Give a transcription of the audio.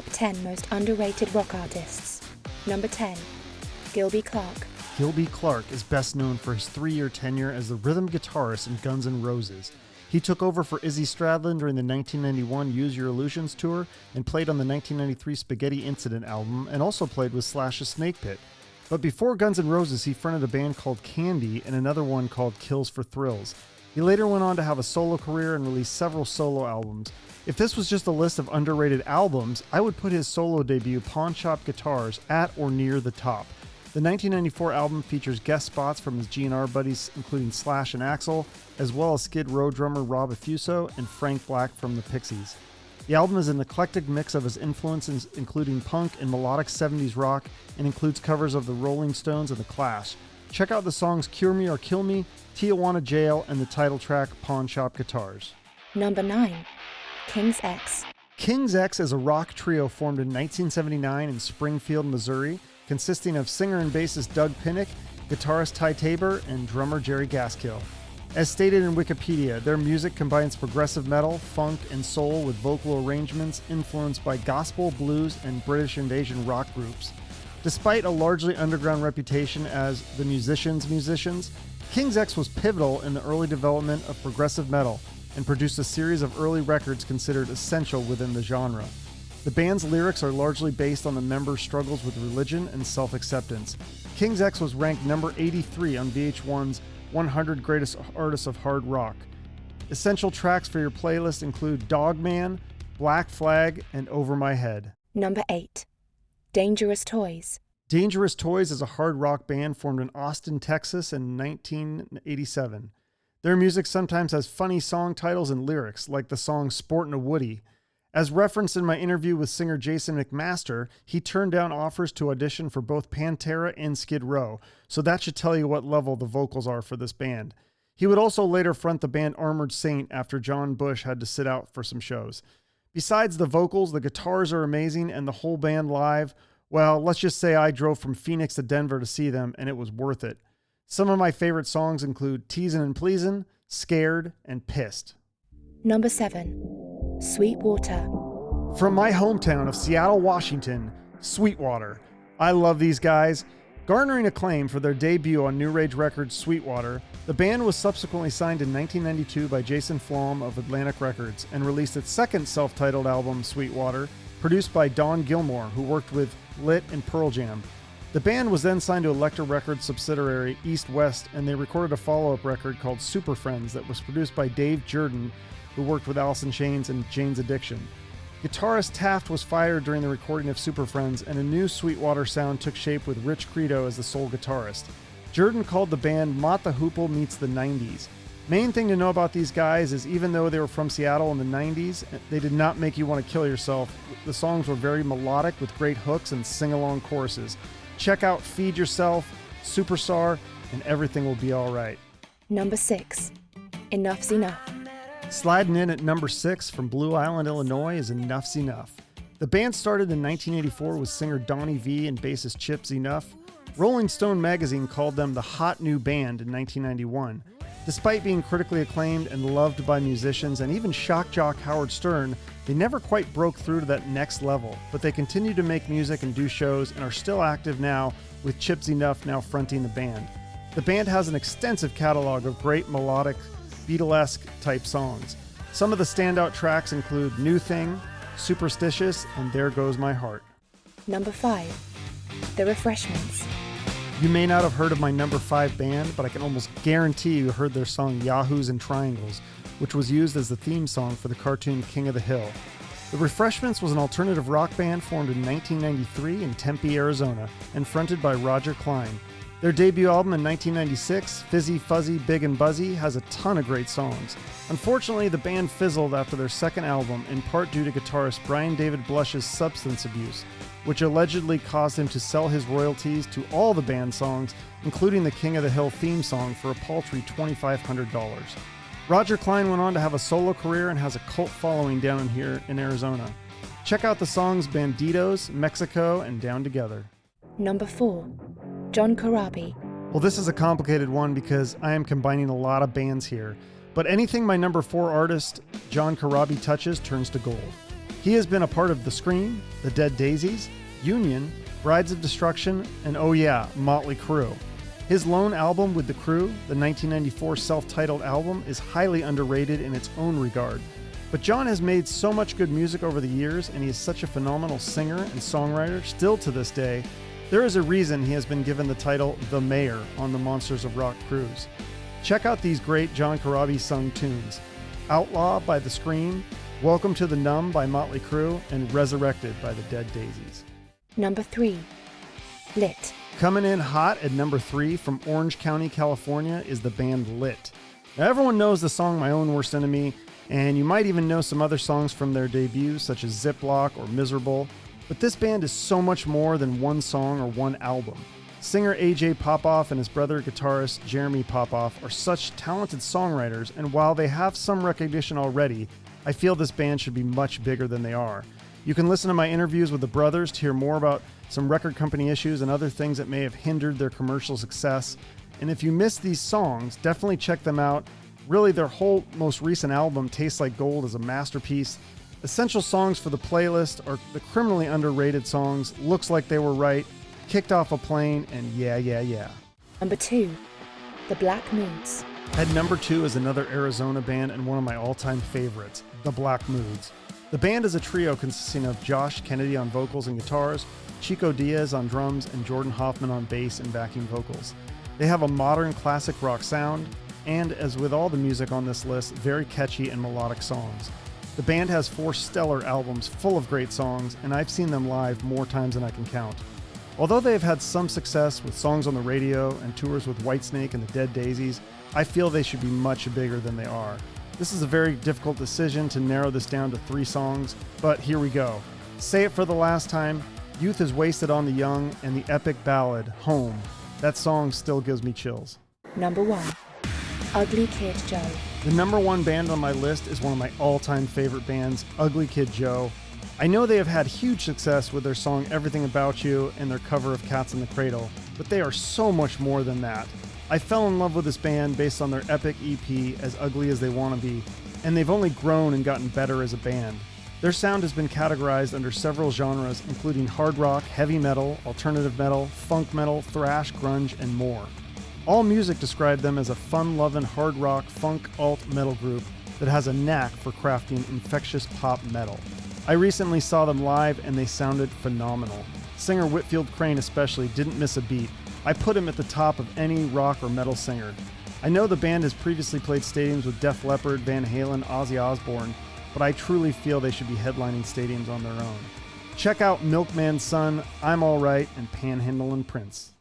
10 most underrated rock artists. Number 10. Gilby Clark. Gilby Clark is best known for his 3-year tenure as the rhythm guitarist in Guns N' Roses. He took over for Izzy Stradlin during the 1991 Use Your Illusions tour and played on the 1993 Spaghetti Incident album, and also played with Slash's Snake Pit. But before Guns N' Roses, he fronted a band called Candy and another one called Kills for Thrills. He later went on to have a solo career and released several solo albums. If this was just a list of underrated albums, I would put his solo debut, Pawn Shop Guitars, at or near the top. The 1994 album features guest spots from his G&R buddies, including Slash and Axl, as well as Skid Row drummer Rob Affuso and Frank Black from the Pixies. The album is an eclectic mix of his influences, including punk and melodic 70s rock, and includes covers of the Rolling Stones and The Clash. Check out the songs Cure Me or Kill Me, Tijuana Jail, and the title track Pawn Shop Guitars. Number 9. King's X. King's X is a rock trio formed in 1979 in Springfield, Missouri, consisting of singer and bassist Doug Pinnick, guitarist Ty Tabor, and drummer Jerry Gaskill. As stated in Wikipedia, their music combines progressive metal, funk, and soul with vocal arrangements influenced by gospel, blues, and British invasion rock groups. Despite a largely underground reputation as the musicians, King's X was pivotal in the early development of progressive metal and produced a series of early records considered essential within the genre. The band's lyrics are largely based on the members' struggles with religion and self-acceptance. King's X was ranked number 83 on VH1's 100 Greatest Artists of Hard Rock. Essential tracks for your playlist include Dogman, Black Flag, and Over My Head. Number 8. Dangerous Toys. Dangerous Toys is a hard rock band formed in Austin, Texas in 1987. Their music sometimes has funny song titles and lyrics, like the song Sportin' a Woody. As referenced in my interview with singer Jason McMaster, he turned down offers to audition for both Pantera and Skid Row, so that should tell you what level the vocals are for this band. He would also later front the band Armored Saint after John Bush had to sit out for some shows. Besides the vocals, the guitars are amazing, and the whole band live, well, let's just say I drove from Phoenix to Denver to see them, and it was worth it. Some of my favorite songs include Teasin' and Pleasin', Scared, and Pissed. Number 7. Sweetwater. From my hometown of Seattle, Washington, Sweetwater. I love these guys. Garnering acclaim for their debut on New Rage Records' Sweetwater, the band was subsequently signed in 1992 by Jason Flom of Atlantic Records and released its second self-titled album, Sweetwater, produced by Don Gilmore, who worked with Lit and Pearl Jam. The band was then signed to Elektra Records subsidiary East West, and they recorded a follow-up record called Super Friends that was produced by Dave Jordan, who worked with Alice in Chains and Jane's Addiction. Guitarist Taft was fired during the recording of Super Friends, and a new Sweetwater sound took shape with Rich Credo as the sole guitarist. Jordan called the band Mott the Hoople meets the 90s. Main thing to know about these guys is even though they were from Seattle in the 90s, they did not make you want to kill yourself. The songs were very melodic with great hooks and sing-along choruses. Check out Feed Yourself, Superstar, and Everything Will Be Alright. Number 6. Enough's Enough. Sliding in at number 6 from Blue Island, Illinois is Enough's Enough. The band started in 1984 with singer Donnie V and bassist Chip Z'Nuff. Rolling Stone magazine called them the hot new band in 1991. Despite being critically acclaimed and loved by musicians and even shock jock Howard Stern, they never quite broke through to that next level, but they continue to make music and do shows and are still active now, with Chip Z'Nuff now fronting the band. The band has an extensive catalog of great melodic, Beatlesque type songs. Some of the standout tracks include New Thing, Superstitious, and There Goes My Heart. Number 5. The Refreshments. You may not have heard of my number 5 band, but I can almost guarantee you heard their song Yahoos and Triangles, which was used as the theme song for the cartoon King of the Hill. The Refreshments was an alternative rock band formed in 1993 in Tempe, Arizona, and fronted by Roger Klein. Their debut album in 1996, Fizzy Fuzzy Big and Buzzy, has a ton of great songs. Unfortunately, the band fizzled after their second album, in part due to guitarist Brian David Blush's substance abuse, which allegedly caused him to sell his royalties to all the band songs, including the King of the Hill theme song, for a paltry $2,500. Roger Klein went on to have a solo career and has a cult following down here in Arizona. Check out the songs Bandidos, Mexico, and Down Together. Number 4. John Corabi. Well, this is a complicated one because I am combining a lot of bands here, but anything my number 4 artist, John Corabi, touches turns to gold. He has been a part of The Scream, The Dead Daisies, Union, Brides of Destruction, and oh yeah, Motley Crue. His lone album with The Crew, the 1994 self-titled album, is highly underrated in its own regard. But John has made so much good music over the years, and he is such a phenomenal singer and songwriter still to this day. There is a reason he has been given the title The Mayor on the Monsters of Rock cruise. Check out these great John Corabi sung tunes: Outlaw by The Scream, Welcome to the Numb by Motley Crue, and Resurrected by the Dead Daisies. Number 3. Lit. Coming in hot at number 3 from Orange County, California is the band Lit. Now, everyone knows the song My Own Worst Enemy, and you might even know some other songs from their debuts such as Ziploc or Miserable, but this band is so much more than one song or one album. Singer AJ Popoff and his brother guitarist Jeremy Popoff are such talented songwriters, and while they have some recognition already, I feel this band should be much bigger than they are. You can listen to my interviews with the brothers to hear more about some record company issues and other things that may have hindered their commercial success. And if you missed these songs, definitely check them out. Really, their whole most recent album, Tastes Like Gold, is a masterpiece. Essential songs for the playlist are the criminally underrated songs Looks Like They Were Right, Kicked Off a Plane, and Yeah, Yeah, Yeah. Number 2. The Black Moods. At number 2 is another Arizona band and one of my all-time favorites, The Black Moods. The band is a trio consisting of Josh Kennedy on vocals and guitars, Chico Diaz on drums, and Jordan Hoffman on bass and backing vocals. They have a modern classic rock sound, and as with all the music on this list, very catchy and melodic songs. The band has 4 stellar albums full of great songs, and I've seen them live more times than I can count. Although they have had some success with songs on the radio and tours with Whitesnake and the Dead Daisies, I feel they should be much bigger than they are. This is a very difficult decision to narrow this down to 3 songs, but here we go. Say It for the Last Time, Youth is Wasted on the Young, and the epic ballad, Home. That song still gives me chills. Number 1. Ugly Kid Joe. The number 1 band on my list is one of my all-time favorite bands, Ugly Kid Joe. I know they have had huge success with their song Everything About You and their cover of Cats in the Cradle, but they are so much more than that. I fell in love with this band based on their epic EP, As Ugly as They Want to Be, and they've only grown and gotten better as a band. Their sound has been categorized under several genres, including hard rock, heavy metal, alternative metal, funk metal, thrash, grunge, and more. All music described them as a fun-loving hard rock, funk, alt metal group that has a knack for crafting infectious pop metal. I recently saw them live and they sounded phenomenal. Singer Whitfield Crane especially didn't miss a beat. I put him at the top of any rock or metal singer. I know the band has previously played stadiums with Def Leppard, Van Halen, Ozzy Osbourne, but I truly feel they should be headlining stadiums on their own. Check out Milkman's Son, I'm Alright, and Panhandle and Prince.